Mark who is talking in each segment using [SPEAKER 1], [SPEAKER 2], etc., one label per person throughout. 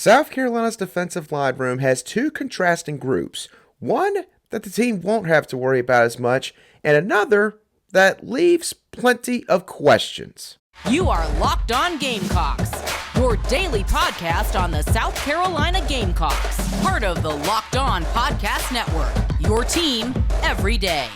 [SPEAKER 1] South Carolina's defensive line room has two contrasting groups. One that the team won't have to worry about as much, and another that leaves plenty of questions.
[SPEAKER 2] You are Locked On Gamecocks, your daily podcast on the South Carolina Gamecocks, part of the Locked On Podcast Network, your team every day.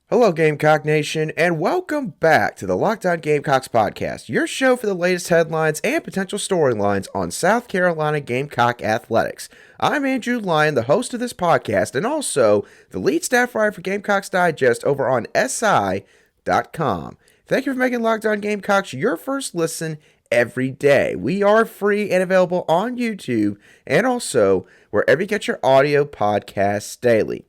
[SPEAKER 1] Hello, Gamecock Nation, and welcome back to the Locked On Gamecocks podcast, your show for the latest headlines and potential storylines on South Carolina Gamecock athletics. I'm Andrew Lyon, the host of this podcast, and also the lead staff writer for Gamecocks Digest over on SI.com. Thank you for making Locked On Gamecocks your first listen every day. We are free and available on YouTube and also wherever you get your audio podcasts daily.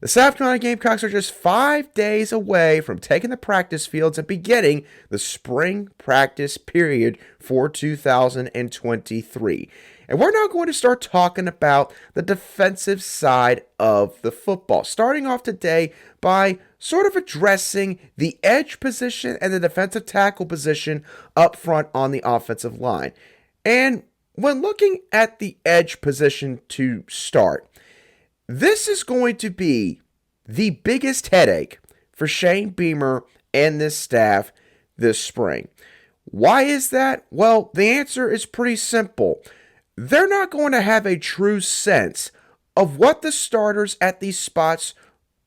[SPEAKER 1] The South Carolina Gamecocks are just 5 days away from taking the practice fields and beginning the spring practice period for 2023. And we're now going to start talking about the defensive side of the football, starting off today by sort of addressing the edge position and the defensive tackle position up front on the offensive line. And when looking at the edge position to start, this is going to be the biggest headache for Shane Beamer and this staff this spring. Why is that? Well, the answer is pretty simple. They're not going to have a true sense of what the starters at these spots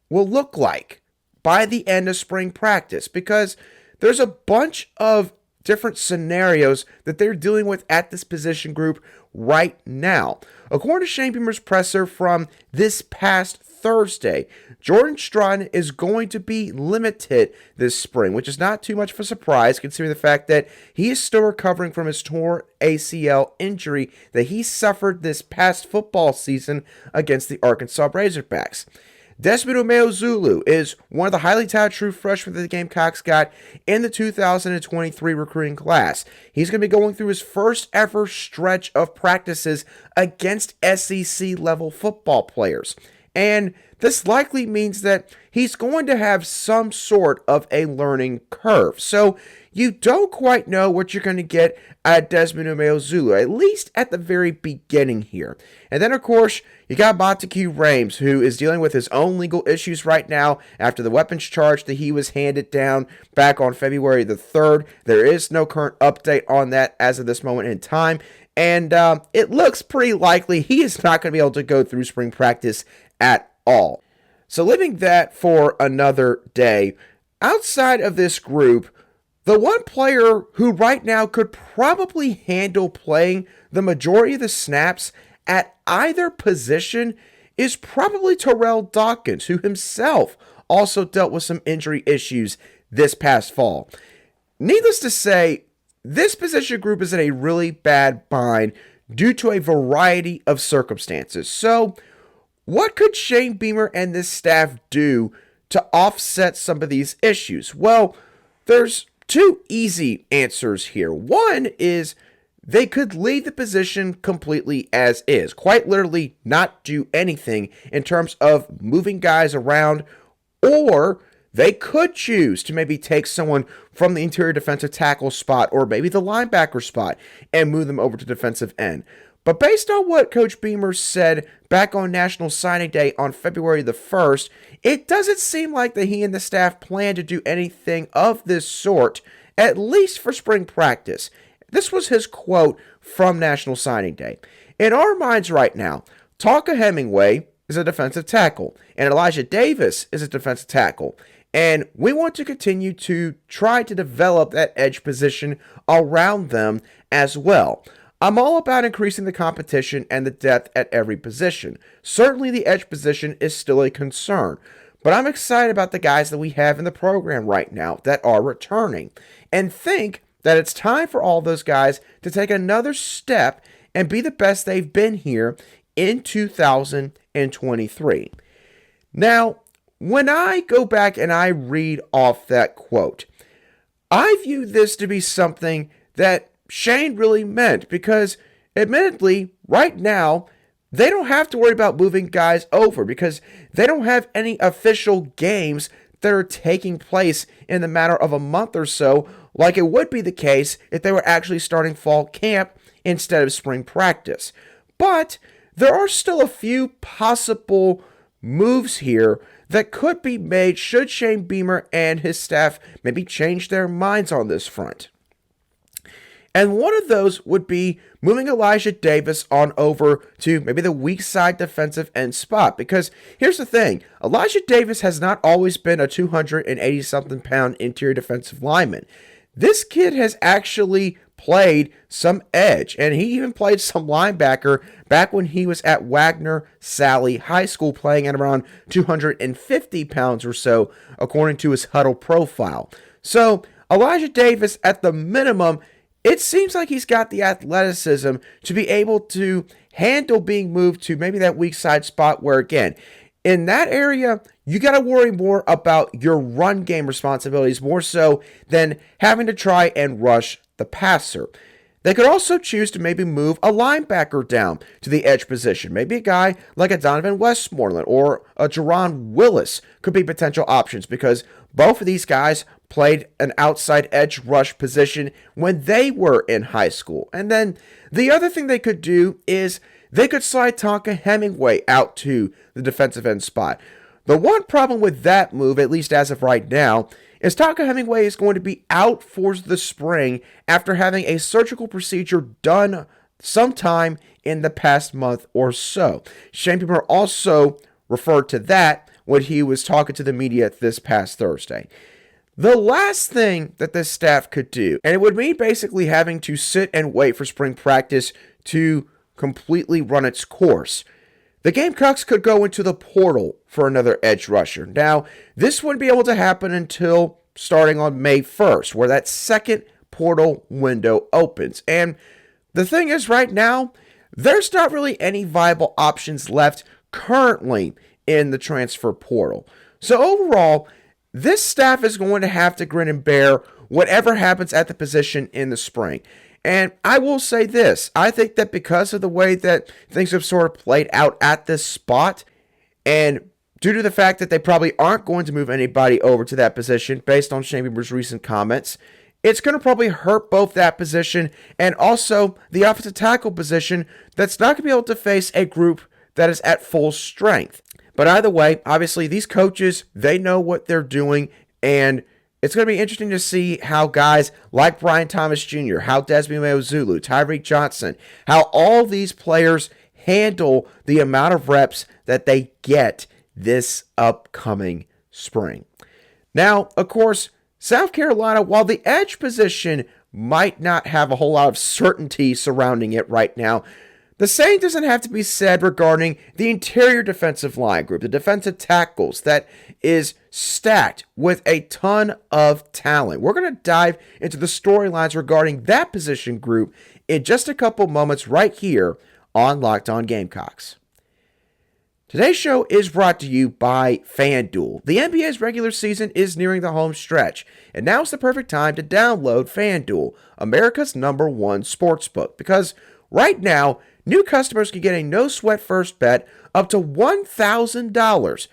[SPEAKER 1] will look like by the end of spring practice because there's a bunch of different scenarios that they're dealing with at this position group right now. According to Shane Beamer's presser from this past Thursday, Jordan Strachan is going to be limited this spring, which is not too much of a surprise considering the fact that he is still recovering from his torn ACL injury that he suffered this past football season against the Arkansas Razorbacks. Desmond Umeozulu is one of the highly touted true freshmen that the Gamecocks got in the 2023 recruiting class. He's going to be going through his first ever stretch of practices against SEC level football players. And this likely means that he's going to have some sort of a learning curve. So you don't quite know what you're going to get at Desmond Umeozulu, at least at the very beginning here. And then, of course, you got Monteque Rhames, who is dealing with his own legal issues right now after the weapons charge that he was handed down back on February the 3rd. There is no current update on that as of this moment in time. And it looks pretty likely he is not going to be able to go through spring practice at all. So leaving that for another day, outside of this group, the one player who right now could probably handle playing the majority of the snaps at either position is probably Terrell Dawkins, who himself also dealt with some injury issues this past fall. Needless to say, this position group is in a really bad bind due to a variety of circumstances. So, what could Shane Beamer and this staff do to offset some of these issues? Well, there's two easy answers here. One is they could leave the position completely as is, quite literally not do anything in terms of moving guys around, or they could choose to maybe take someone from the interior defensive tackle spot or maybe the linebacker spot and move them over to defensive end. But based on what Coach Beamer said back on National Signing Day on February the 1st, it doesn't seem like that he and the staff plan to do anything of this sort, at least for spring practice. This was his quote from National Signing Day. In our minds right now, Hemingway is a defensive tackle, and Elijah Davis is a defensive tackle. And we want to continue to try to develop that edge position around them as well. I'm all about increasing the competition and the depth at every position. Certainly the edge position is still a concern, but I'm excited about the guys that we have in the program right now that are returning and think that it's time for all those guys to take another step and be the best they've been here in 2023. Now, when I go back and I read off that quote, I view this to be something that Shane really meant because, admittedly, right now, they don't have to worry about moving guys over because they don't have any official games that are taking place in the matter of a month or so, like it would be the case if they were actually starting fall camp instead of spring practice. But there are still a few possible moves here that could be made should Shane Beamer and his staff maybe change their minds on this front. And one of those would be moving Elijah Davis on over to maybe the weak side defensive end spot. Because here's the thing, Elijah Davis has not always been a 280-something pound interior defensive lineman. This kid has actually played some edge, and he even played some linebacker back when he was at Wagner Sally High School, playing at around 250 pounds or so, according to his huddle profile. So Elijah Davis, at the minimum, it seems like he's got the athleticism to be able to handle being moved to maybe that weak side spot where, again, in that area, you got to worry more about your run game responsibilities more so than having to try and rush the passer. They could also choose to maybe move a linebacker down to the edge position. Maybe a guy like a Donovan Westmoreland or a Jerron Willis could be potential options, because both of these guys played an outside edge rush position when they were in high school. And then the other thing they could do is they could slide Tonka Hemingway out to the defensive end spot. The one problem with that move, at least as of right now, is Tonka Hemingway is going to be out for the spring after having a surgical procedure done sometime in the past month or so. Shane Beamer also referred to that when he was talking to the media this past Thursday. The last thing that this staff could do, and it would mean basically having to sit and wait for spring practice to completely run its course. The Gamecocks could go into the portal for another edge rusher. Now, this wouldn't be able to happen until starting on May 1st, where that second portal window opens. And the thing is, right now, there's not really any viable options left currently in the transfer portal. So overall, this staff is going to have to grin and bear whatever happens at the position in the spring. And I will say this, I think that because of the way that things have sort of played out at this spot, and due to the fact that they probably aren't going to move anybody over to that position based on Shane Beamer's recent comments, it's going to probably hurt both that position and also the offensive tackle position that's not going to be able to face a group that is at full strength. But either way, obviously these coaches, they know what they're doing, and it's going to be interesting to see how guys like Brian Thomas Jr., how Desmond Umeozulu, Tyreek Johnson, how all these players handle the amount of reps that they get this upcoming spring. Now, of course, South Carolina, while the edge position might not have a whole lot of certainty surrounding it right now, the same doesn't have to be said regarding the interior defensive line group, the defensive tackles, that is stacked with a ton of talent. We're going to dive into the storylines regarding that position group in just a couple moments right here on Locked On Gamecocks. Today's show is brought to you by FanDuel. The NBA's regular season is nearing the home stretch, and now's the perfect time to download FanDuel, America's #1 sportsbook, because right now, new customers can get a no-sweat first bet up to $1,000.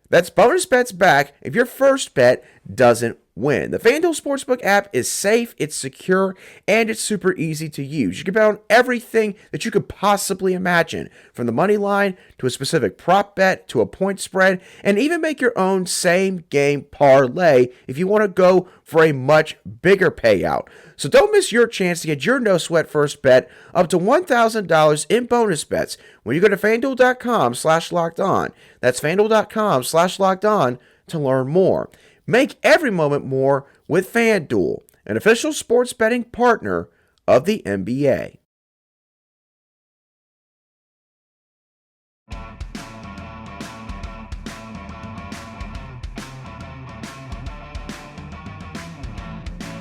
[SPEAKER 1] That's bonus bets back if your first bet doesn't win. The FanDuel Sportsbook app is safe, it's secure, and it's super easy to use. You can bet on everything that you could possibly imagine, from the money line to a specific prop bet to a point spread, and even make your own same-game parlay if you want to go for a much bigger payout. So don't miss your chance to get your no-sweat first bet up to $1,000 in bonus bets when you go to FanDuel.com/lockedon. That's FanDuel.com/lockedon to learn more. Make every moment more with FanDuel, an official sports betting partner of the NBA.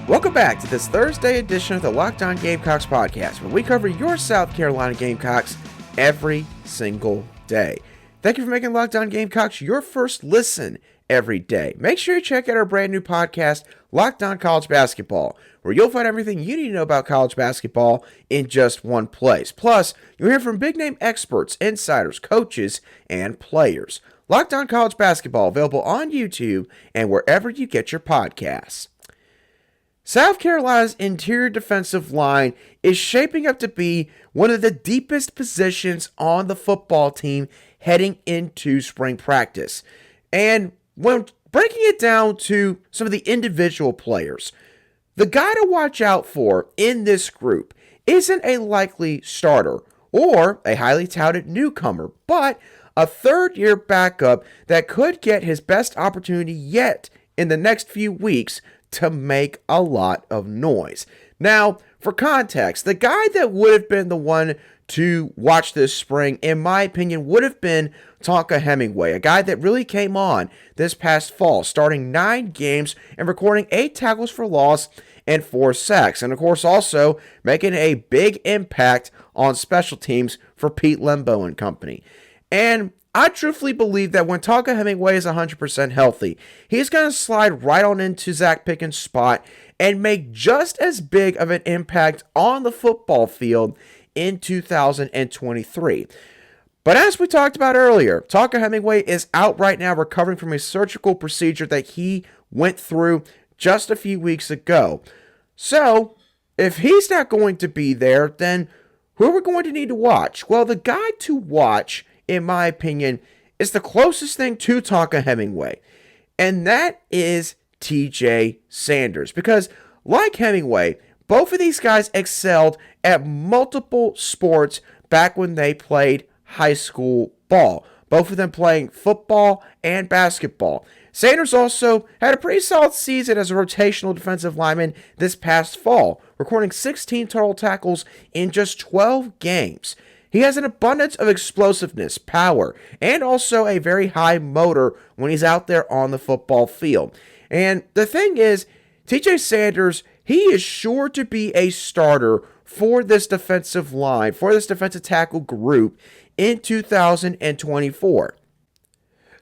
[SPEAKER 1] Welcome back to this Thursday edition of the Locked On Gamecocks podcast, where we cover your South Carolina Gamecocks every single day. Thank you for making Locked On Gamecocks your first listen every day. Make sure you check out our brand new podcast, Locked On College Basketball, where you'll find everything you need to know about college basketball in just one place. Plus, you'll hear from big-name experts, insiders, coaches, and players. Locked On College Basketball, available on YouTube and wherever you get your podcasts. South Carolina's interior defensive line is shaping up to be one of the deepest positions on the football team heading into spring practice. And when breaking it down to some of the individual players, the guy to watch out for in this group isn't a likely starter or a highly touted newcomer, but a third-year backup that could get his best opportunity yet in the next few weeks to make a lot of noise. Now, for context, the guy that would have been the one to watch this spring, in my opinion, would have been Tonka Hemingway, a guy that really came on this past fall, starting 9 games and recording 8 tackles for loss and 4 sacks, and of course also making a big impact on special teams for Pete Lembo and company. And I truthfully believe that when Tonka Hemingway is 100% healthy, he's going to slide right on into Zach Pickens' spot and make just as big of an impact on the football field in 2023. But as we talked about earlier, Tonka Hemingway is out right now recovering from a surgical procedure that he went through just a few weeks ago. So, if he's not going to be there, then who are we going to need to watch? Well, the guy to watch, in my opinion, is the closest thing to Tonka Hemingway, and that is TJ Sanders. Because, like Hemingway, both of these guys excelled at multiple sports back when they played high school ball. Both of them playing football and basketball. Sanders also had a pretty solid season as a rotational defensive lineman this past fall, recording 16 total tackles in just 12 games. He has an abundance of explosiveness, power, and also a very high motor when he's out there on the football field. And the thing is, TJ Sanders, he is sure to be a starter for this defensive line, for this defensive tackle group in 2024.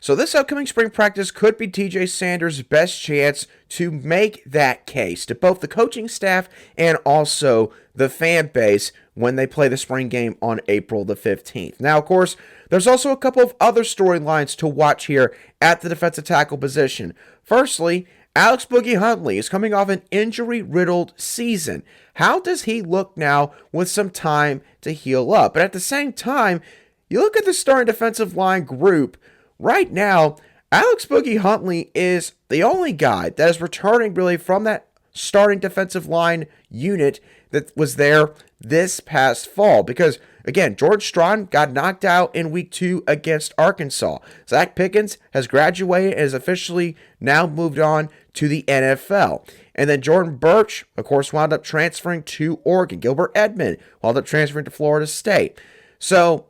[SPEAKER 1] So this upcoming spring practice could be TJ Sanders' best chance to make that case to both the coaching staff and also the fan base when they play the spring game on April the 15th. Now, of course, there's also a couple of other storylines to watch here at the defensive tackle position. Firstly, Alex Boogie Huntley is coming off an injury-riddled season. How does he look now with some time to heal up? But at the same time, you look at the starting defensive line group. Right now, Alex Boogie Huntley is the only guy that is returning really from that starting defensive line unit that was there this past fall. Because, again, Jordan Strachan got knocked out in week 2 against Arkansas. Zach Pickens has graduated and is officially now moved on to the NFL. And then Jordan Birch, of course, wound up transferring to Oregon. Gilbert Edmond wound up transferring to Florida State. So,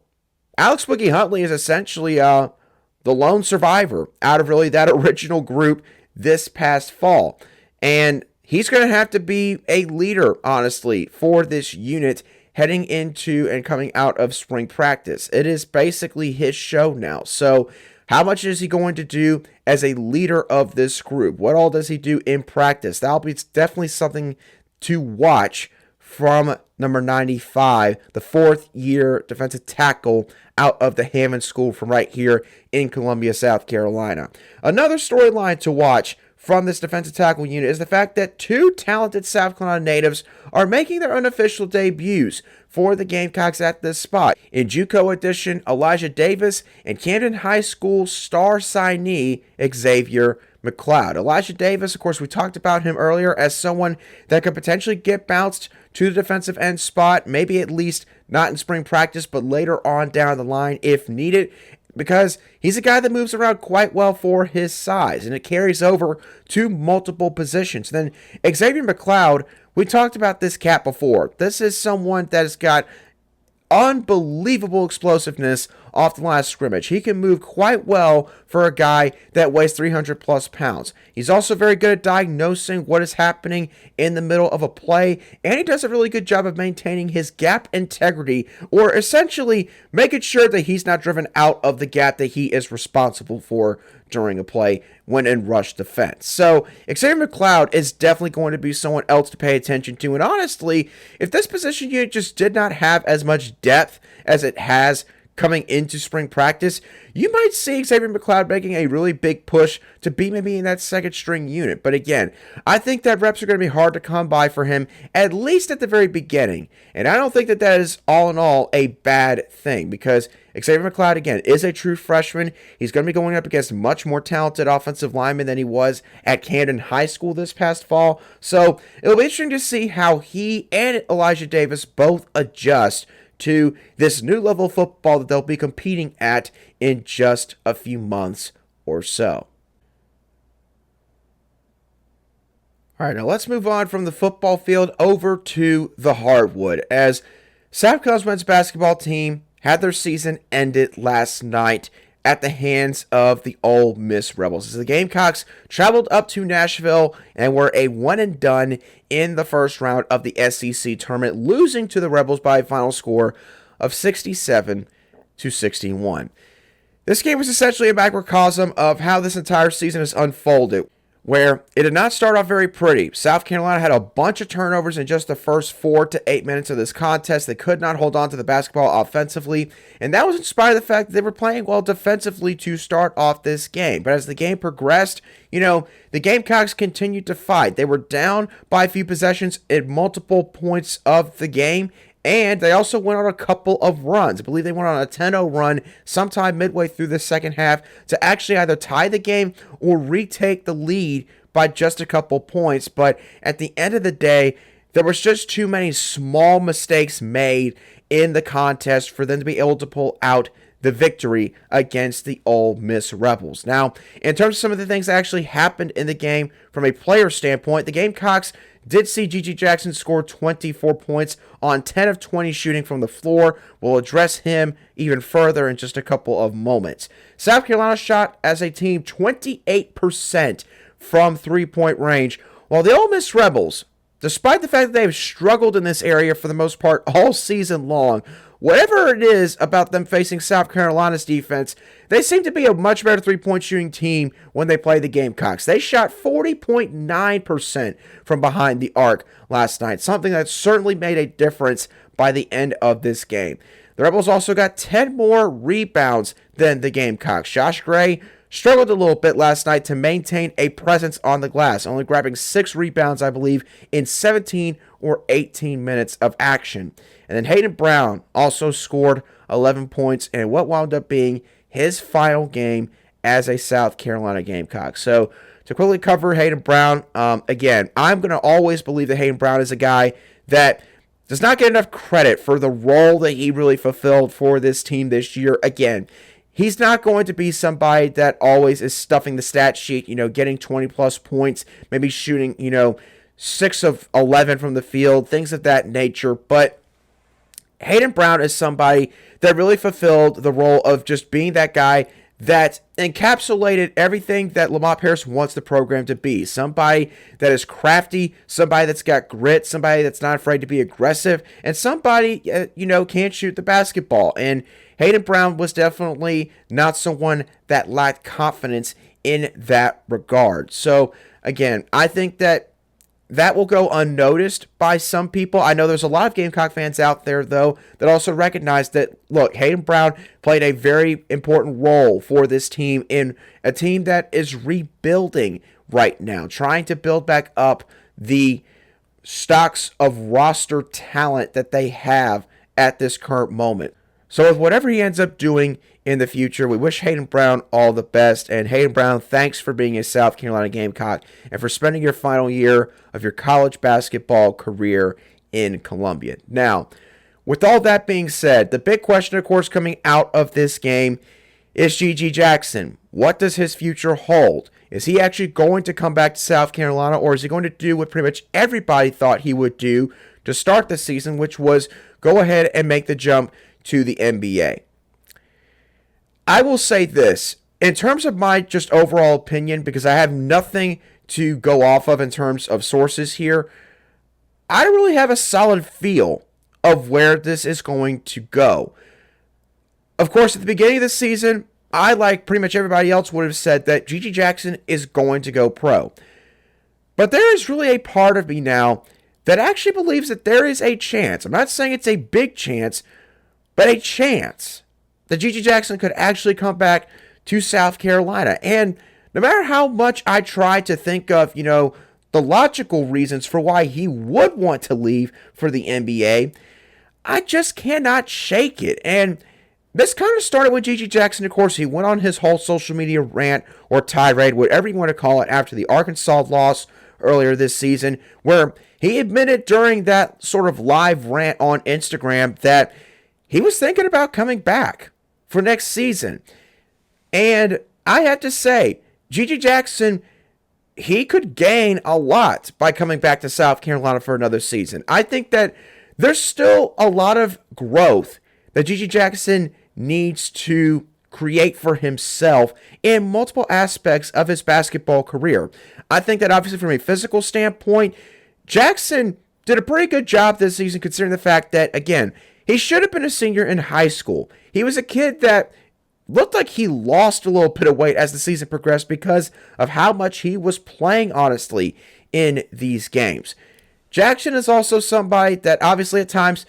[SPEAKER 1] Alex Boogie Huntley is essentially the lone survivor out of really that original group this past fall. And he's going to have to be a leader, honestly, for this unit heading into and coming out of spring practice. It is basically his show now. So how much is he going to do as a leader of this group? What all does he do in practice? That'll be definitely something to watch from number 95, the 4th-year defensive tackle out of the Hammond School from right here in Columbia, South Carolina. Another storyline to watch from this defensive tackle unit is the fact that 2 talented South Carolina natives are making their unofficial debuts for the Gamecocks at this spot. In JUCO edition, Elijah Davis and Camden High School star signee Xzavier McLeod. Elijah Davis, of course, we talked about him earlier as someone that could potentially get bounced to the defensive end spot, maybe at least not in spring practice, but later on down the line if needed, because he's a guy that moves around quite well for his size, and it carries over to multiple positions. Then Xzavier McLeod, we talked about this cat before. This is someone that has got unbelievable explosiveness off the line of scrimmage. He can move quite well for a guy that weighs 300 plus pounds. He's also very good at diagnosing what is happening in the middle of a play, and he does a really good job of maintaining his gap integrity, or essentially making sure that he's not driven out of the gap that he is responsible for during a play when in rush defense. So Xzavier McLeod is definitely going to be someone else to pay attention to. And honestly, if this position unit just did not have as much depth as it has coming into spring practice, you might see Xavier McLeod making a really big push to be maybe in that second string unit. But again, I think that reps are going to be hard to come by for him, at least at the very beginning. And I don't think that that is all in all a bad thing, because Xavier McLeod, again, is a true freshman. He's going to be going up against much more talented offensive linemen than he was at Camden High School this past fall. So it'll be interesting to see how he and Elijah Davis both adjust to this new level of football that they'll be competing at in just a few months or so. All right, now let's move on from the football field over to the hardwood, as South Carolina's men's basketball team had their season ended last night at the hands of the Ole Miss Rebels, as the Gamecocks traveled up to Nashville and were a one and done in the first round of the SEC tournament, losing to the Rebels by a final score of 67-61. This game was essentially a microcosm of how this entire season has unfolded, where it did not start off very pretty. South Carolina had a bunch of turnovers in just the first 4 to 8 minutes of this contest. They could not hold on to the basketball offensively, and that was in spite of the fact that they were playing well defensively to start off this game. But as the game progressed, the Gamecocks continued to fight. They were down by a few possessions at multiple points of the game, and they also went on a couple of runs. I believe they went on a 10-0 run sometime midway through the second half to actually either tie the game or retake the lead by just a couple points. But at the end of the day, there was just too many small mistakes made in the contest for them to be able to pull out the victory against the Ole Miss Rebels. Now, in terms of some of the things that actually happened in the game from a player standpoint, the Gamecocks did see Gigi Jackson score 24 points on 10 of 20 shooting from the floor. We'll address him even further in just a couple of moments. South Carolina shot as a team 28% from three-point range, while the Ole Miss Rebels, despite the fact that they've struggled in this area for the most part all season long, whatever it is about them facing South Carolina's defense, they seem to be a much better three-point shooting team when they play the Gamecocks. They shot 40.9% from behind the arc last night, something that certainly made a difference by the end of this game. The Rebels also got 10 more rebounds than the Gamecocks. Josh Gray struggled a little bit last night to maintain a presence on the glass, only grabbing 6 rebounds, I believe, in 17 or 18 minutes of action. And then Hayden Brown also scored 11 points in what wound up being his final game as a South Carolina Gamecock. So to quickly cover Hayden Brown, again, I'm going to always believe that Hayden Brown is a guy that does not get enough credit for the role that he really fulfilled for this team this year. Again, he's not going to be somebody that always is stuffing the stat sheet, getting 20-plus points, maybe shooting, 6 of 11 from the field, things of that nature. But Hayden Brown is somebody that really fulfilled the role of just being that guy that encapsulated everything that Lamont Paris wants the program to be. Somebody that is crafty, somebody that's got grit, somebody that's not afraid to be aggressive, and somebody, can't shoot the basketball. And Hayden Brown was definitely not someone that lacked confidence in that regard. So, again, I think that will go unnoticed by some people. I know there's a lot of Gamecock fans out there, though, that also recognize that, look, Hayden Brown played a very important role for this team in a team that is rebuilding right now, trying to build back up the stocks of roster talent that they have at this current moment. So with whatever he ends up doing in the future, we wish Hayden Brown all the best. And Hayden Brown, thanks for being a South Carolina Gamecock and for spending your final year of your college basketball career in Columbia. Now, with all that being said, the big question, of course, coming out of this game is Gigi Jackson. What does his future hold? Is he actually going to come back to South Carolina, or is he going to do what pretty much everybody thought he would do to start the season, which was go ahead and make the jump to the NBA? I will say this, in terms of my just overall opinion, because I have nothing to go off of in terms of sources here, I don't really have a solid feel of where this is going to go. Of course, at the beginning of the season, I, like pretty much everybody else, would have said that Gigi Jackson is going to go pro. But there is really a part of me now that actually believes that there is a chance. I'm not saying it's a big chance, but a chance that Gigi Jackson could actually come back to South Carolina. And no matter how much I try to think of, the logical reasons for why he would want to leave for the NBA, I just cannot shake it. And this kind of started with Gigi Jackson. Of course, he went on his whole social media rant or tirade, whatever you want to call it, after the Arkansas loss earlier this season, where he admitted during that sort of live rant on Instagram that he was thinking about coming back for next season. And I have to say, Gigi Jackson, he could gain a lot by coming back to South Carolina for another season. I think that there's still a lot of growth that Gigi Jackson needs to create for himself in multiple aspects of his basketball career. I think that obviously from a physical standpoint, Jackson did a pretty good job this season considering the fact that, again, he should have been a senior in high school. He was a kid that looked like he lost a little bit of weight as the season progressed because of how much he was playing, honestly, in these games. Jackson is also somebody that obviously at times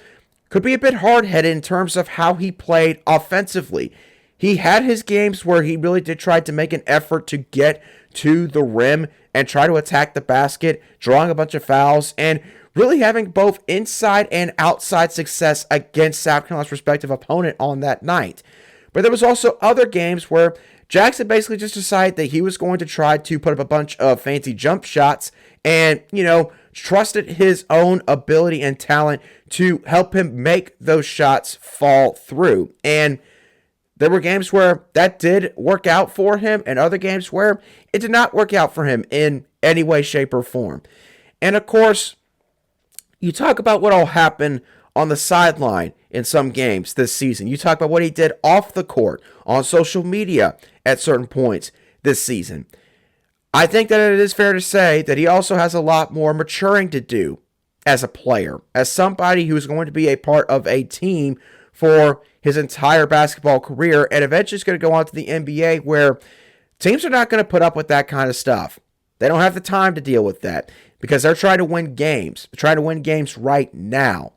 [SPEAKER 1] could be a bit hard-headed in terms of how he played offensively. He had his games where he really did try to make an effort to get to the rim and try to attack the basket, drawing a bunch of fouls, and really having both inside and outside success against South Carolina's respective opponent on that night. But there was also other games where Jackson basically just decided that he was going to try to put up a bunch of fancy jump shots and, trusted his own ability and talent to help him make those shots fall through. And there were games where that did work out for him and other games where it did not work out for him in any way, shape, or form. And of course, you talk about what all happened on the sideline in some games this season. You talk about what he did off the court, on social media at certain points this season. I think that it is fair to say that he also has a lot more maturing to do as a player, as somebody who is going to be a part of a team for his entire basketball career and eventually is going to go on to the NBA where teams are not going to put up with that kind of stuff. They don't have the time to deal with that because they're trying to win games. They're trying to win games right now.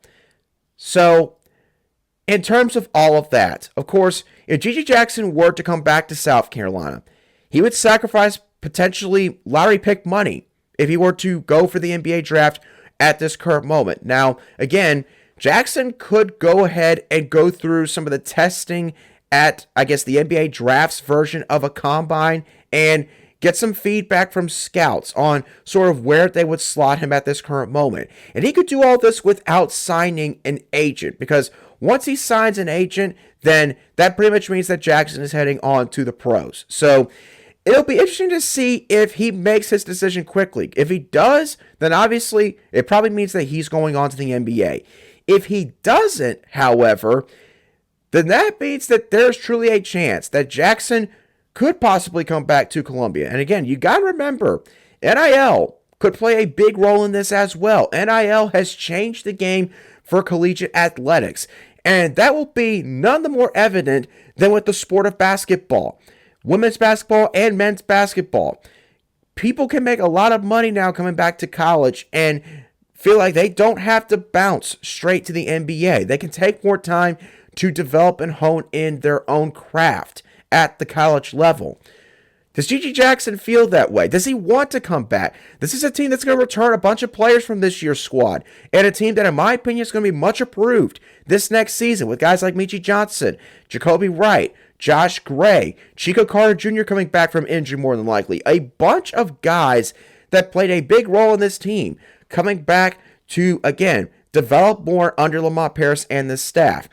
[SPEAKER 1] So, in terms of all of that, of course, if Gigi Jackson were to come back to South Carolina, he would sacrifice potentially lottery pick money if he were to go for the NBA draft at this current moment. Now, again, Jackson could go ahead and go through some of the testing at, the NBA drafts version of a combine and get some feedback from scouts on sort of where they would slot him at this current moment. And he could do all this without signing an agent, because once he signs an agent, then that pretty much means that Jackson is heading on to the pros. So it'll be interesting to see if he makes his decision quickly. If he does, then obviously it probably means that he's going on to the NBA. If he doesn't, however, then that means that there's truly a chance that Jackson could possibly come back to Columbia. And again, you got to remember, NIL could play a big role in this as well. NIL has changed the game for collegiate athletics, and that will be none the more evident than with the sport of basketball. Women's basketball and men's basketball. People can make a lot of money now coming back to college and feel like they don't have to bounce straight to the NBA. They can take more time to develop and hone in their own craft at the college level. Does Gigi Jackson feel that way? Does he want to come back? This is a team that's going to return a bunch of players from this year's squad, and a team that, in my opinion, is going to be much improved this next season with guys like Michi Johnson, Jacoby Wright, Josh Gray, Chico Carter Jr. coming back from injury more than likely. A bunch of guys that played a big role in this team coming back to, again, develop more under Lamont Paris and the staff.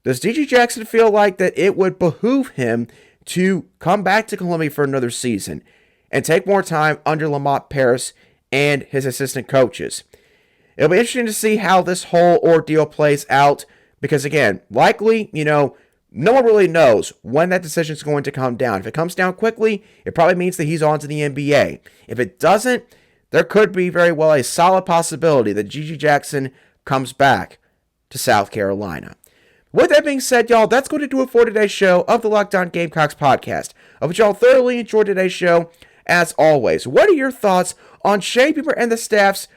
[SPEAKER 1] Does Gigi Jackson feel like that it would behoove him to come back to Columbia for another season and take more time under Lamont Paris and his assistant coaches? It'll be interesting to see how this whole ordeal plays out because, again, likely, no one really knows when that decision is going to come down. If it comes down quickly, it probably means that he's on to the NBA. If it doesn't, there could be very well a solid possibility that Gigi Jackson comes back to South Carolina. With that being said, y'all, that's going to do it for today's show of the Locked On Gamecocks podcast. I hope y'all thoroughly enjoyed today's show. As always, what are your thoughts on Shea Beamer and the staff's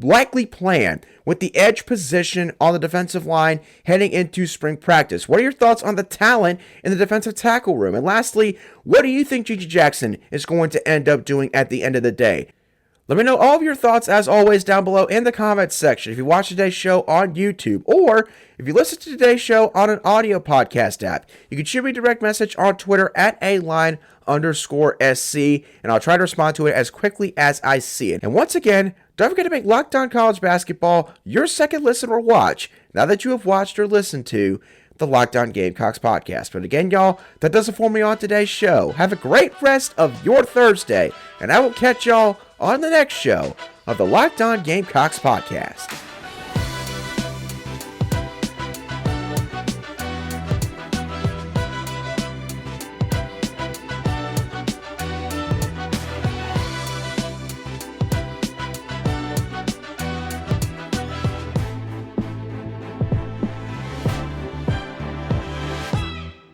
[SPEAKER 1] likely plan with the edge position on the defensive line heading into spring practice? What are your thoughts on the talent in the defensive tackle room? And lastly, what do you think Gigi Jackson is going to end up doing at the end of the day? Let me know all of your thoughts, as always, down below in the comments section. If you watch today's show on YouTube, or if you listen to today's show on an audio podcast app, you can shoot me a direct message on Twitter at @aline_SC, and I'll try to respond to it as quickly as I see it. And once again, don't forget to make Locked On College Basketball your second listen or watch, now that you have watched or listened to the Locked On Gamecocks podcast. But again, y'all, that does it for me on today's show. Have a great rest of your Thursday, and I will catch y'all on the next show of the Locked On Gamecocks podcast.